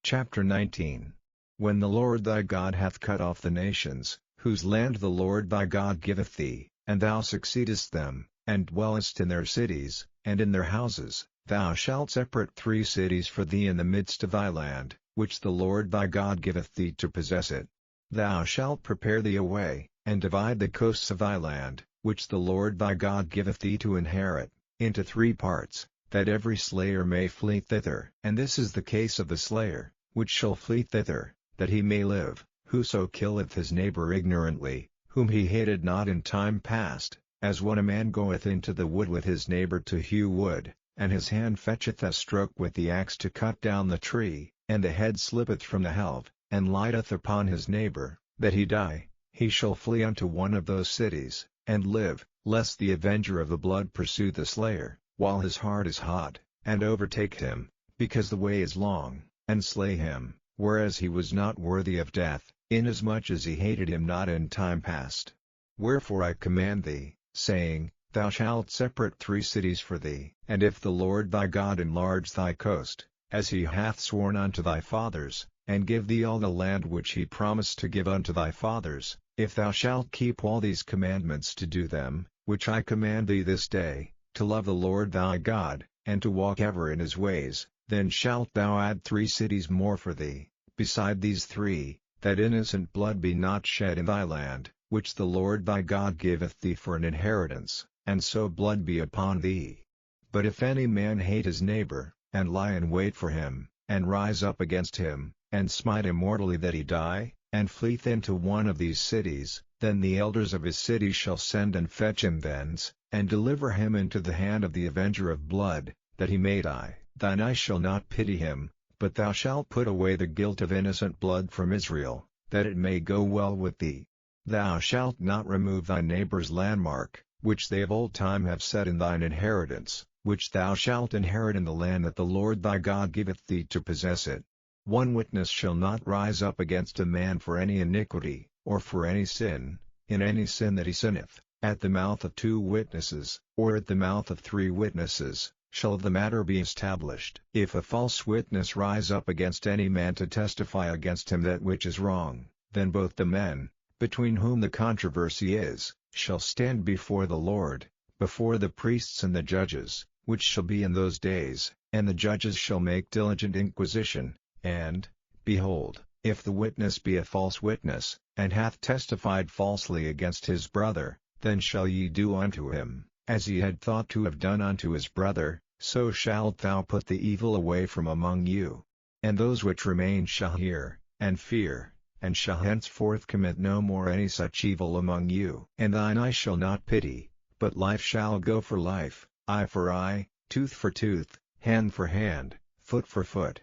Chapter 19. When the Lord thy God hath cut off the nations, whose land the Lord thy God giveth thee, and thou succeedest them, and dwellest in their cities, and in their houses, thou shalt separate 3 cities for thee in the midst of thy land, which the Lord thy God giveth thee to possess it. Thou shalt prepare thee a way, and divide the coasts of thy land, which the Lord thy God giveth thee to inherit, into 3 parts, that every slayer may flee thither. And this is the case of the slayer, which shall flee thither, that he may live, whoso killeth his neighbor ignorantly, whom he hated not in time past, as when a man goeth into the wood with his neighbor to hew wood, and his hand fetcheth a stroke with the axe to cut down the tree, and the head slippeth from the helve, and lighteth upon his neighbor, that he die, he shall flee unto one of those cities, and live, lest the avenger of the blood pursue the slayer, while his heart is hot, and overtake him, because the way is long, and slay him, whereas he was not worthy of death, inasmuch as he hated him not in time past. Wherefore I command thee, saying, Thou shalt separate 3 cities for thee. And if the Lord thy God enlarge thy coast, as he hath sworn unto thy fathers, and give thee all the land which he promised to give unto thy fathers, if thou shalt keep all these commandments to do them, which I command thee this day, to love the Lord thy God, and to walk ever in his ways, then shalt thou add 3 cities more for thee, beside these 3, that innocent blood be not shed in thy land, which the Lord thy God giveth thee for an inheritance, and so blood be upon thee. But if any man hate his neighbor, and lie in wait for him, and rise up against him, and smite him mortally that he die, and fleeth into one of these cities, then the elders of his city shall send and fetch him thence, and deliver him into the hand of the avenger of blood, that he may die. Thine eye shall not pity him, but thou shalt put away the guilt of innocent blood from Israel, that it may go well with thee. Thou shalt not remove thy neighbor's landmark, which they of old time have set in thine inheritance, which thou shalt inherit in the land that the Lord thy God giveth thee to possess it. 1 witness shall not rise up against a man for any iniquity, or for any sin, in any sin that he sinneth, at the mouth of 2 witnesses, or at the mouth of 3 witnesses, shall the matter be established. If a false witness rise up against any man to testify against him that which is wrong, then both the men, between whom the controversy is, shall stand before the Lord, before the priests and the judges, which shall be in those days, and the judges shall make diligent inquisition, and, behold, if the witness be a false witness, and hath testified falsely against his brother, then shall ye do unto him, as he had thought to have done unto his brother, so shalt thou put the evil away from among you. And those which remain shall hear, and fear, and shall henceforth commit no more any such evil among you. And thine eye shall not pity, but life shall go for life, eye for eye, tooth for tooth, hand for hand, foot for foot.